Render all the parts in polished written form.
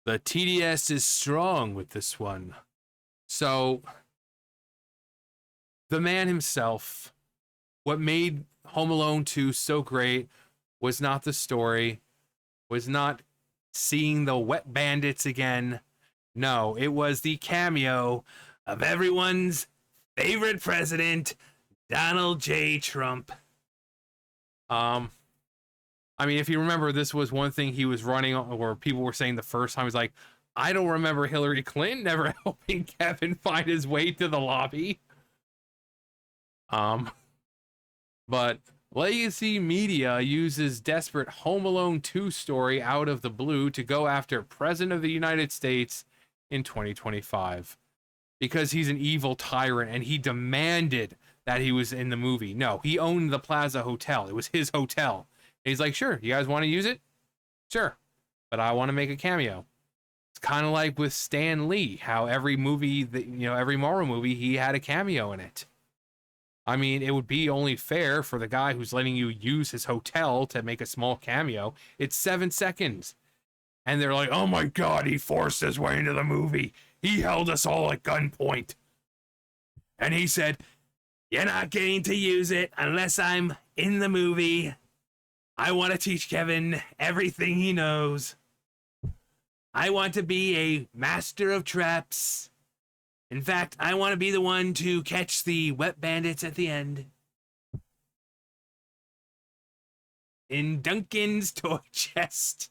The TDS is strong with this one. So, the man himself, what made Home Alone 2 so great was not the story, was not seeing the wet bandits again. No, it was the cameo of everyone's favorite president, Donald J. Trump. I mean, if you remember, this was one thing he was running on, or people were saying the first time. He's like, I don't remember Hillary Clinton never helping Kevin find his way to the lobby. But Legacy Media uses desperate Home Alone 2 story out of the blue to go after President of the United States in 2025 because he's an evil tyrant and he demanded that he was in the movie. No, he owned the Plaza Hotel. It was his hotel. And he's like, sure, you guys want to use it? Sure, but I want to make a cameo. It's kind of like with Stan Lee, how every movie, that, every Marvel movie, he had a cameo in it. I mean, it would be only fair for the guy who's letting you use his hotel to make a small cameo. It's 7 seconds. And they're like, oh my God, he forced his way into the movie. He held us all at gunpoint. And he said, you're not getting to use it unless I'm in the movie. I want to teach Kevin everything he knows. I want to be a master of traps. In fact, I want to be the one to catch the wet bandits at the end. In Duncan's toy chest.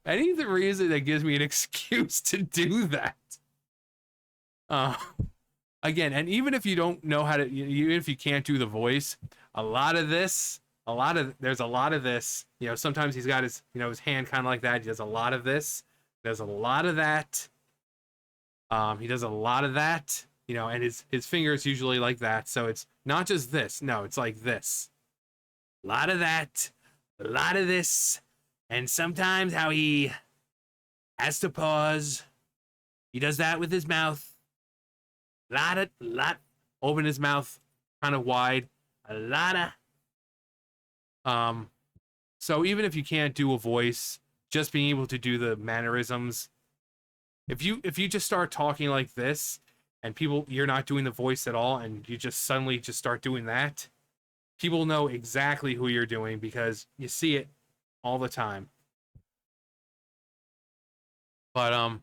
Any the reason that gives me an excuse to do that. Again, and even if you don't know how to, even if you can't do the voice, there's a lot of this, sometimes he's got his, his hand kind of like that. He does a lot of this, does a lot of that. He does a lot of that, and his fingers usually like that. So it's not just this. No, it's like this. A lot of that, a lot of this, and sometimes how he has to pause. He does that with his mouth. Open his mouth kind of wide. So even if you can't do a voice, just being able to do the mannerisms, if you just start talking like this and you're not doing the voice at all and you just suddenly just start doing that, people know exactly who you're doing because you see it all the time. But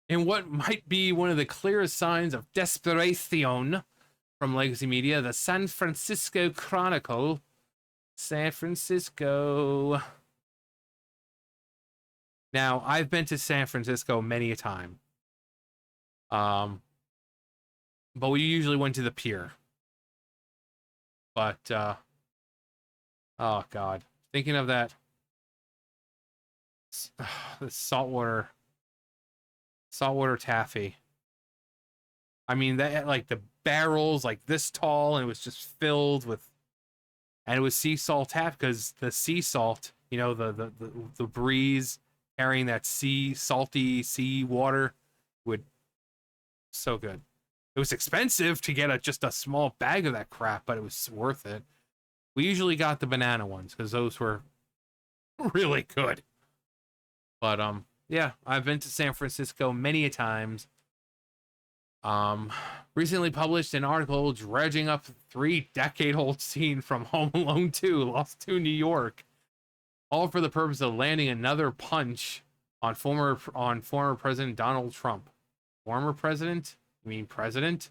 in what might be one of the clearest signs of desperation from Legacy Media, the San Francisco Chronicle. San Francisco. Now, I've been to San Francisco many a time. But we usually went to the pier. But, oh God. Thinking of that, the saltwater taffy. I mean, that, like, the barrels, like, this tall, and it was just filled with, and it was sea salt tap, because the sea salt, the breeze carrying that salty sea water would, so good. It was expensive to get just a small bag of that crap, but it was worth it. We usually got the banana ones because those were really good. But yeah, I've been to San Francisco many a times. Recently published an article dredging up 3-decade-old scene from Home Alone 2, Lost to New York, all for the purpose of landing another punch on former President Donald Trump. Former president? You mean president?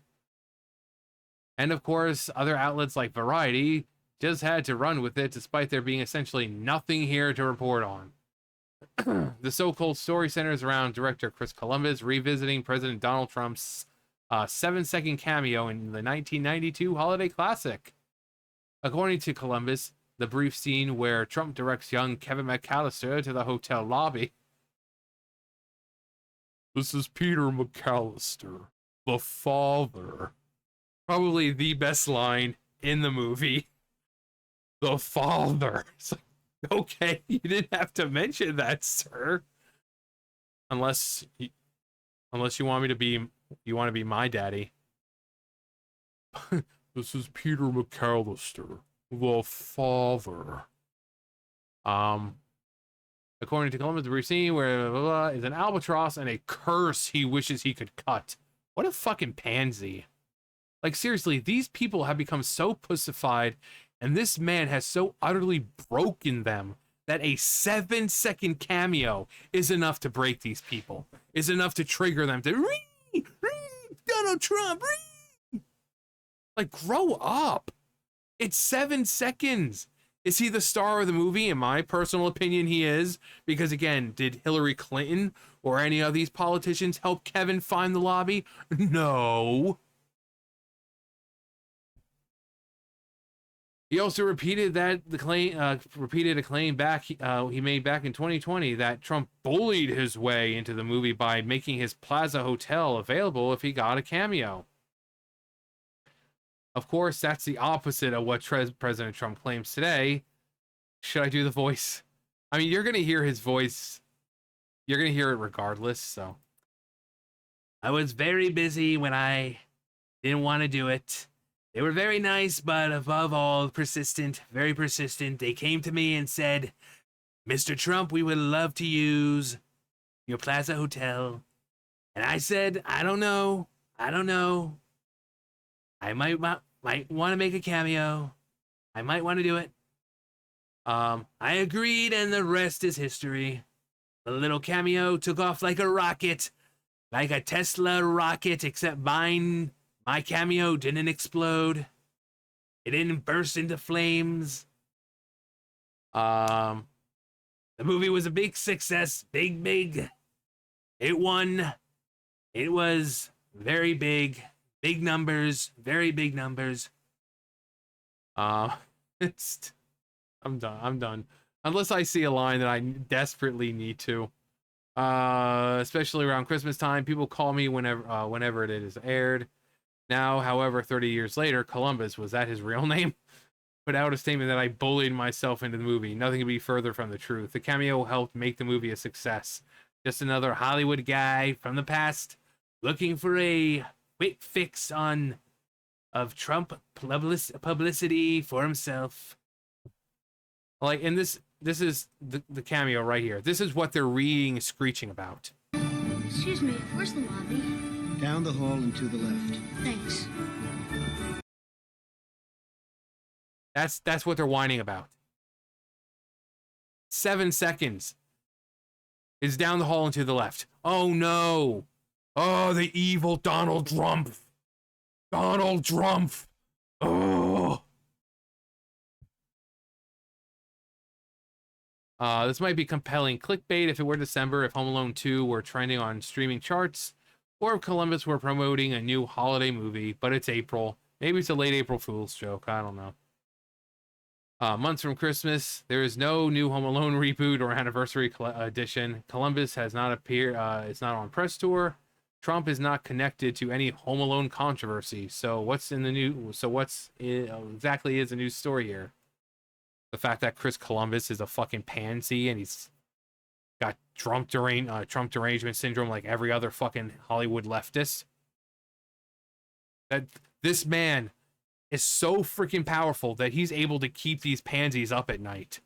And of course, other outlets like Variety just had to run with it, despite there being essentially nothing here to report on. The so-called story centers around director Chris Columbus revisiting President Donald Trump's 7-second cameo in the 1992 holiday classic. According to Columbus, the brief scene where Trump directs young Kevin McAllister to the hotel lobby. This is Peter McAllister, the father. Probably the best line in the movie. The father. It's like, okay, you didn't have to mention that, sir. Unless you want me to be, you want to be my daddy. This is Peter McAllister, the father. Um, According to Columbus, the scene where blah, blah, blah, is an albatross and a curse he wishes he could cut. What a fucking pansy. Like, seriously, these people have become so pussified, and this man has so utterly broken them that a 7-second cameo is enough to break these people, is enough to trigger them to, Donald Trump, like, grow up. It's 7 seconds. Is he the star of the movie? In my personal opinion, he is. Because, again, did Hillary Clinton or any of these politicians help Kevin find the lobby? No. He also repeated a claim back he made back in 2020 that Trump bullied his way into the movie by making his Plaza Hotel available if he got a cameo. Of course, that's the opposite of what President Trump claims today. Should I do the voice? I mean, you're going to hear his voice. You're going to hear it regardless, so. I was very busy when I didn't want to do it. They were very nice, but above all, persistent, very persistent. They came to me and said, Mr. Trump, we would love to use your Plaza Hotel. And I said, I don't know. I might want to make a cameo. I might want to do it. I agreed, and the rest is history. The little cameo took off like a rocket, like a Tesla rocket, except my cameo didn't explode. It didn't burst into flames. The movie was a big success. Big. It won. It was very big. Big numbers, very big numbers. I'm done. Unless I see a line that I desperately need to. Especially around Christmas time, people call me whenever it is aired. Now, however, 30 years later, Columbus, was that his real name? Put out a statement that I bullied myself into the movie. Nothing could be further from the truth. The cameo helped make the movie a success. Just another Hollywood guy from the past looking for a quick fix of Trump publicity for himself. Like, and this is the cameo right here. This is what they're reading, screeching about. Excuse me, where's the lobby? Down the hall and to the left. Thanks. That's what they're whining about. 7 seconds. Is down the hall and to the left. Oh no. Oh, the evil Donald Trump. Donald Trump. Oh. This might be compelling clickbait if it were December, if Home Alone 2 were trending on streaming charts, or if Columbus were promoting a new holiday movie, but it's April. Maybe it's a late April Fool's joke. I don't know. Months from Christmas, there is no new Home Alone reboot or anniversary edition. Columbus has not appeared. It's not on press tour. Trump is not connected to any Home Alone controversy. So what's in the new? So what's exactly is the news story here? The fact that Chris Columbus is a fucking pansy and he's got Trump derangement syndrome like every other fucking Hollywood leftist. That this man is so freaking powerful that he's able to keep these pansies up at night.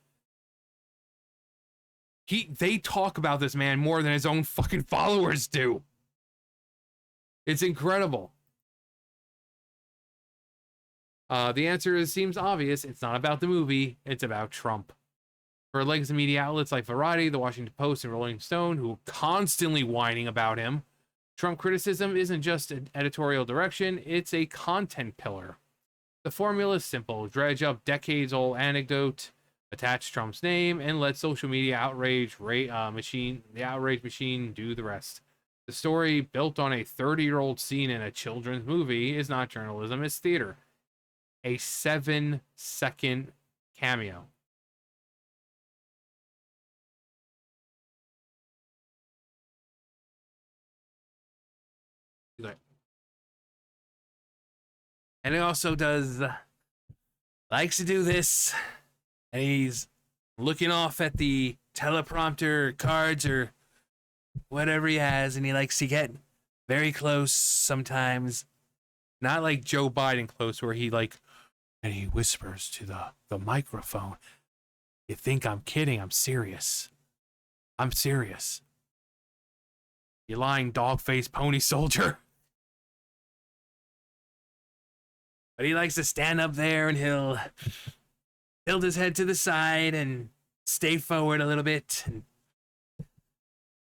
They talk about this man more than his own fucking followers do. It's incredible. The answer seems obvious. It's not about the movie. It's about Trump. For legacy media outlets like Variety, The Washington Post, and Rolling Stone, who are constantly whining about him, Trump criticism isn't just an editorial direction, it's a content pillar. The formula is simple. Dredge up decades-old anecdote, attach Trump's name, and let social media outrage machine do the rest. The story, built on a 30-year-old scene in a children's movie, is not journalism, it's theater. A 7-second cameo. And he also likes to do this, and he's looking off at the teleprompter cards or whatever he has, and he likes to get very close sometimes. Not like Joe Biden close, where he like And he whispers to the microphone, "You think I'm kidding? I'm serious. I'm serious. You lying dog-faced pony soldier." But he likes to stand up there and he'll tilt his head to the side and stay forward a little bit. And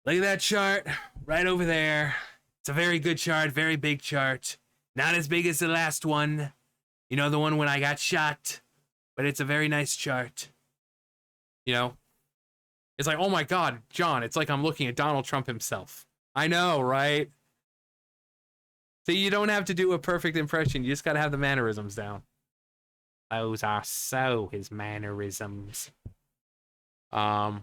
look at that chart right over there. It's a very good chart, very big chart. Not as big as the last one. You know, the one when I got shot. But it's a very nice chart. You know? It's like, oh my God, John, it's like I'm looking at Donald Trump himself. I know, right? So you don't have to do a perfect impression. You just got to have the mannerisms down. Those are so his mannerisms. The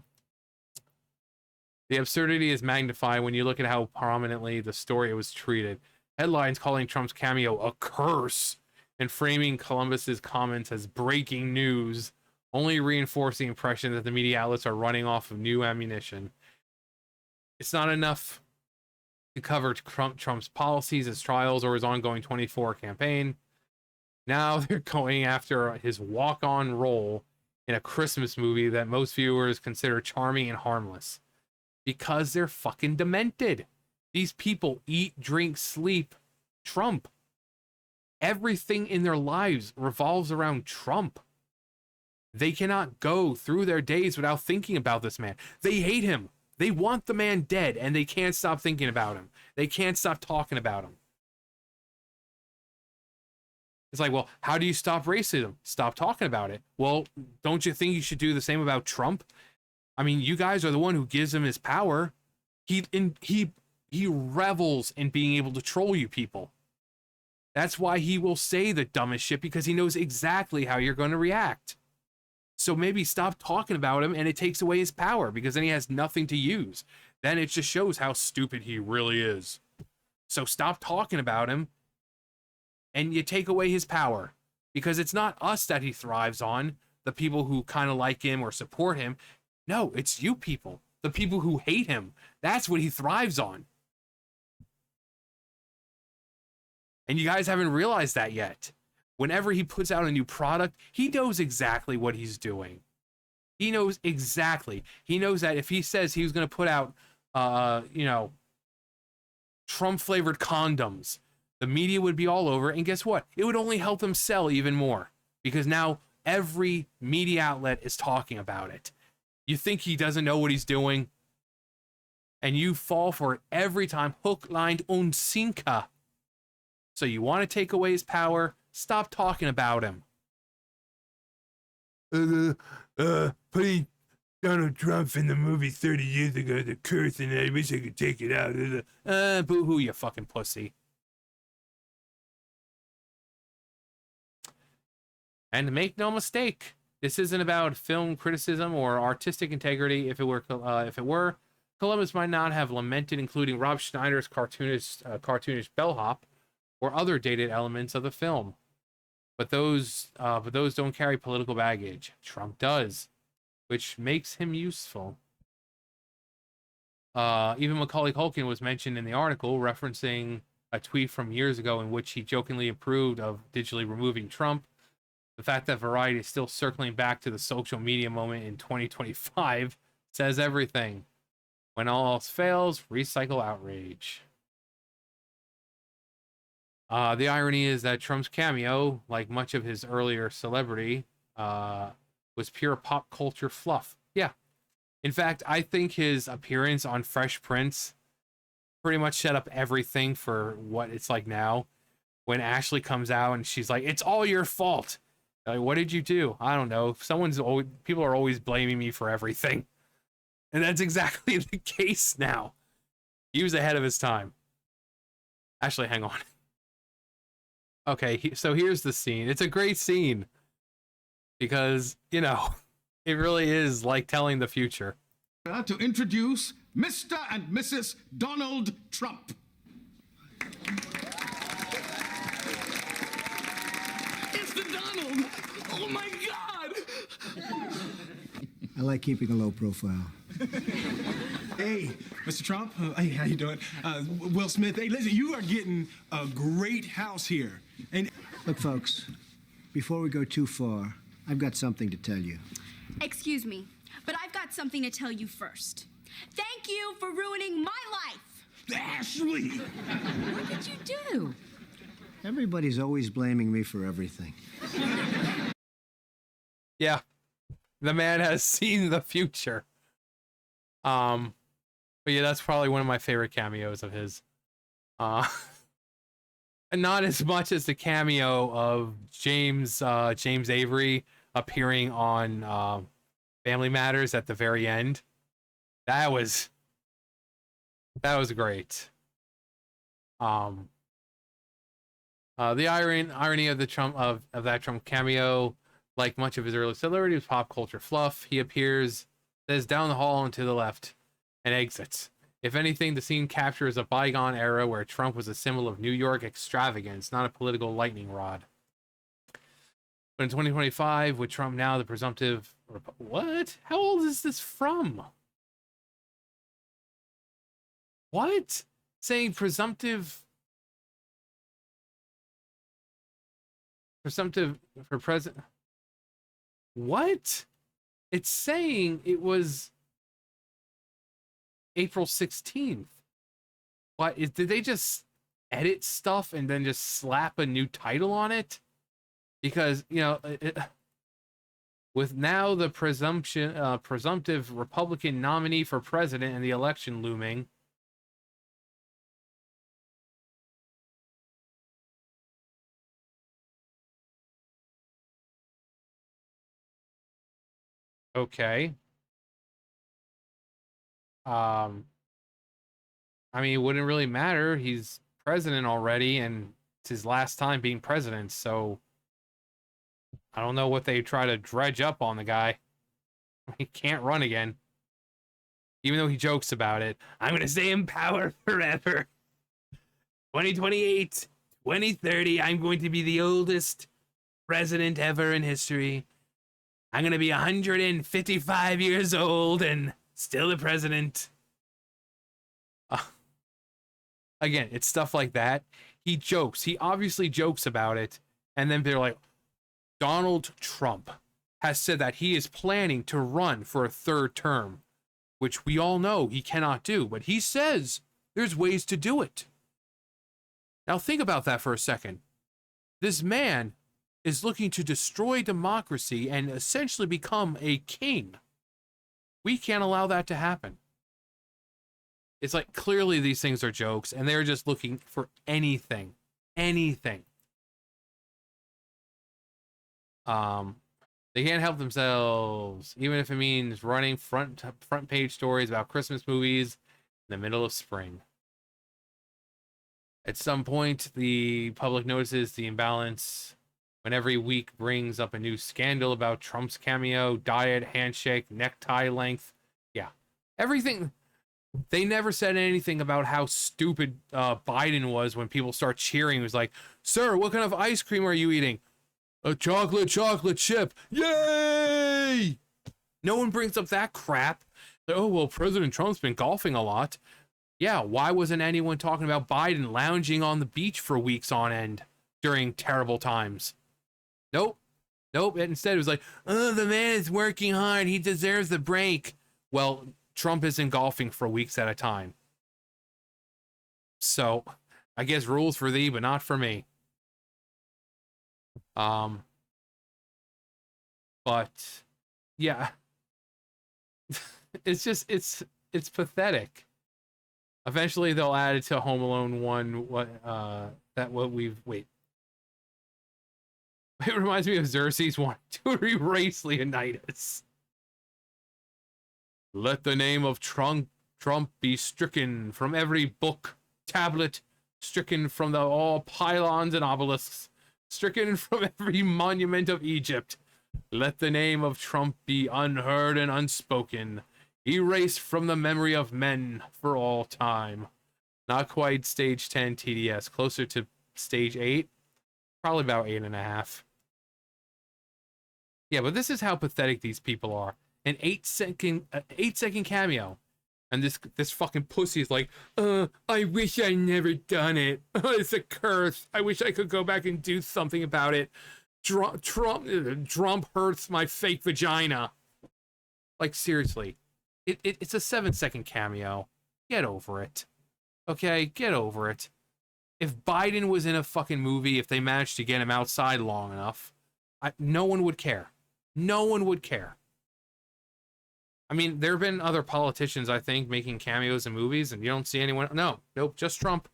absurdity is magnified when you look at how prominently the story was treated. Headlines calling Trump's cameo a curse and framing Columbus's comments as breaking news only reinforce the impression that the media outlets are running off of new ammunition. It's not enough to cover Trump's policies, his trials, or his ongoing 24 campaign. Now they're going after his walk-on role in a Christmas movie that most viewers consider charming and harmless. Because they're fucking demented. These people eat, drink, sleep Trump. Everything in their lives revolves around Trump. They cannot go through their days without thinking about this man. They hate him. They want the man dead, and they can't stop thinking about him. They can't stop talking about him. It's like, well, how do you stop racism? Stop talking about it. Well, don't you think you should do the same about Trump? I mean, you guys are the one who gives him his power. He revels in being able to troll you people. That's why he will say the dumbest shit, because he knows exactly how you're going to react. So maybe stop talking about him, and it takes away his power, because then he has nothing to use. Then it just shows how stupid he really is. So stop talking about him, and you take away his power, because it's not us that he thrives on, the people who kind of like him or support him. No, it's you people, the people who hate him. That's what he thrives on. And you guys haven't realized that yet. Whenever he puts out a new product, he knows exactly what he's doing. He knows exactly. He knows that if he says he was going to put out, Trump-flavored condoms, the media would be all over. And guess what? It would only help him sell even more. Because now every media outlet is talking about it. You think he doesn't know what he's doing? And you fall for it every time, hook, line, and sinker. So you want to take away his power? Stop talking about him. Putting Donald Trump in the movie 30 years ago, the curse, and I wish I could take it out. Boo-hoo, you fucking pussy. And make no mistake, this isn't about film criticism or artistic integrity. If it were, Columbus might not have lamented including Rob Schneider's cartoonish bellhop or other dated elements of the film. But those don't carry political baggage. Trump does, which makes him useful. Even Macaulay Culkin was mentioned in the article, referencing a tweet from years ago in which he jokingly approved of digitally removing Trump. The fact that Variety is still circling back to the social media moment in 2025 says everything. When all else fails, recycle outrage. The irony is that Trump's cameo, like much of his earlier celebrity, was pure pop culture fluff. Yeah. In fact, I think his appearance on Fresh Prince pretty much set up everything for what it's like now. When Ashley comes out and she's like, "It's all your fault." Like, what did you do? I don't know. People are always blaming me for everything. And that's exactly the case now. He was ahead of his time. Actually, hang on. Okay, so here's the scene. It's a great scene. Because, it really is like telling the future. To introduce Mr. and Mrs. Donald Trump. It's the Donald! Oh my God! I like keeping a low profile. Hey, Mr. Trump. Hey, how you doing? Will Smith. Hey, listen, you are getting a great house here. And Look, folks, before we go too far, I've got something to tell you. Excuse me, but I've got something to tell you first. Thank you for ruining my life. Ashley! What did you do? Everybody's always blaming me for everything. Yeah, the man has seen the future. But yeah, that's probably one of my favorite cameos of his. And not as much as the cameo of James Avery appearing on Family Matters at the very end. That was great. The irony of the Trump of that Trump cameo, like much of his early celebrity, was pop culture fluff. He appears, says down the hall and to the left, and exits. If anything, the scene captures a bygone era where Trump was a symbol of New York extravagance, not a political lightning rod. But in 2025, with Trump now the presumptive... What? How old is this from? What? Saying presumptive for president... What? It's saying it was April 16th. What is, did they just edit stuff and then just slap a new title on it? Because, you know, with now the presumptive Republican nominee for president and the election looming, okay. I mean, it wouldn't really matter. He's president already, and it's his last time being president, so I don't know what they try to dredge up on the guy. He can't run again. Even though he jokes about it. I'm going to stay in power forever. 2028, 2030, I'm going to be the oldest president ever in history. I'm going to be 155 years old and still the president. Again, it's stuff like that. He jokes. He obviously jokes about it. And then they're like, Donald Trump has said that he is planning to run for a third term, which we all know he cannot do. But he says there's ways to do it. Now think about that for a second. This man is looking to destroy democracy and essentially become a king. We can't allow that to happen. It's like, clearly these things are jokes, and they're just looking for anything. Anything. They can't help themselves, even if it means running front page stories about Christmas movies in the middle of spring. At some point, the public notices the imbalance when every week brings up a new scandal about Trump's cameo, diet, handshake, necktie length. Yeah. Everything. They never said anything about how stupid Biden was when people start cheering. It was like, sir, what kind of ice cream are you eating? A chocolate chip. Yay! No one brings up that crap. Like, oh, well, President Trump's been golfing a lot. Yeah, why wasn't anyone talking about Biden lounging on the beach for weeks on end during terrible times? Nope. Instead, it was like, oh, the man is working hard. He deserves a break. Well, Trump isn't golfing for weeks at a time. So, I guess rules for thee, but not for me. But yeah, it's just, it's pathetic. Eventually they'll add it to Home Alone 1. It reminds me of Xerxes wanting to erase Leonidas. Let the name of Trump be stricken from every book, tablet, stricken from all pylons and obelisks, stricken from every monument of Egypt. Let the name of Trump be unheard and unspoken, erased from the memory of men for all time. Not quite stage 10 TDS, closer to stage 8, probably about 8.5. Yeah, but this is how pathetic these people are. An 8-second cameo, and this fucking pussy is like, I wish I never done it. It's a curse. I wish I could go back and do something about it. Trump hurts my fake vagina. Like, seriously. It's a 7-second cameo. Get over it. Okay, get over it. If Biden was in a fucking movie, if they managed to get him outside long enough, no one would care. No one would care. I mean, there have been other politicians, I think, making cameos in movies, and you don't see anyone. No, nope, just Trump.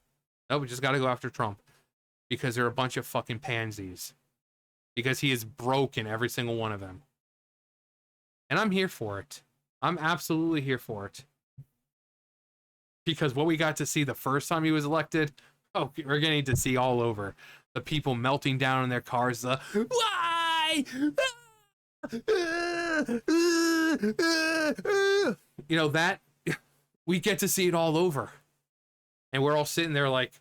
Nope, we just got to go after Trump. Because they're a bunch of fucking pansies. Because he is broken, every single one of them. And I'm here for it. I'm absolutely here for it. Because what we got to see the first time he was elected, oh, we're getting to see all over. The people melting down in their cars, the why? You know, that we get to see it all over. And we're all sitting there like,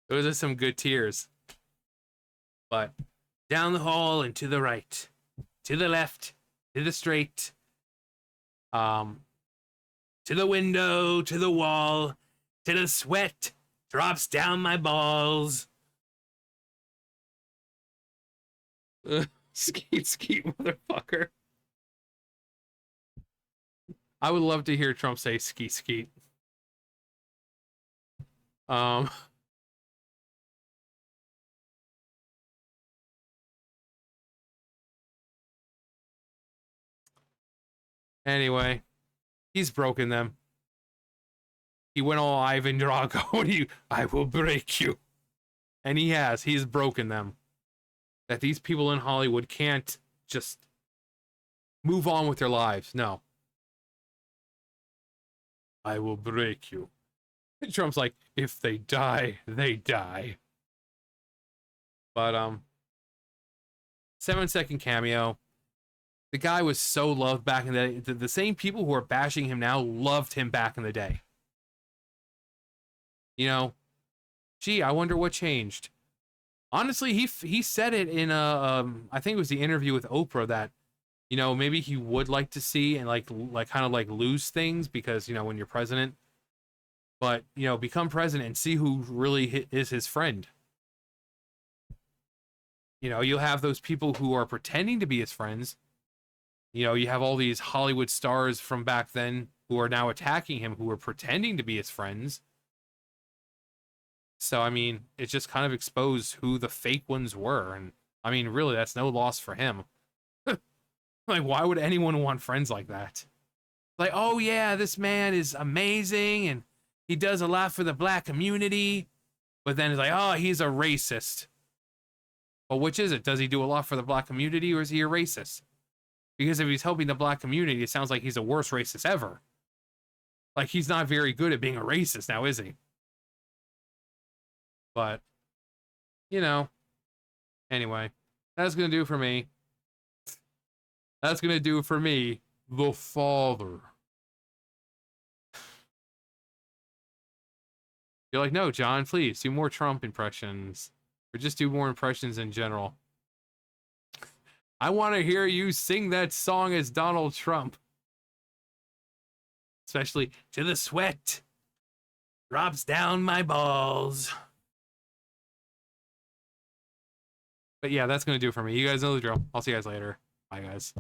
those are some good tears. But down the hall and to the right, to the left, to the straight, to the window, to the wall, to the sweat drops down my balls. Skeet, skeet, motherfucker. I would love to hear Trump say skeet, skeet. Anyway, he's broken them. He went all Ivan Drago and I will break you. And he has. He's broken them. That these people in Hollywood can't just move on with their lives. No. I will break you. And Trump's like, if they die, they die. But, 7-second cameo. The guy was so loved back in the day. The same people who are bashing him now loved him back in the day. You know, gee, I wonder what changed. Honestly, he said it in a I think it was the interview with Oprah that, you know, maybe he would like to see and like kind of like lose things because, you know, when you're president, but, you know, become president and see who really is his friend. You know, you'll have those people who are pretending to be his friends. You know, you have all these Hollywood stars from back then who are now attacking him, who are pretending to be his friends. So, I mean, it just kind of exposed who the fake ones were. And, I mean, really, that's no loss for him. Like, why would anyone want friends like that? Like, oh, yeah, this man is amazing, and he does a lot for the black community. But then it's like, oh, he's a racist. Well, which is it? Does he do a lot for the black community, or is he a racist? Because if he's helping the black community, it sounds like he's the worst racist ever. Like, he's not very good at being a racist now, is he? But, you know, anyway, that's going to do for me. That's going to do for me, the father. You're like, no, John, please do more Trump impressions. Or just do more impressions in general. I want to hear you sing that song as Donald Trump. Especially, to the sweat drops down my balls. But yeah, that's going to do it for me. You guys know the drill. I'll see you guys later. Bye, guys.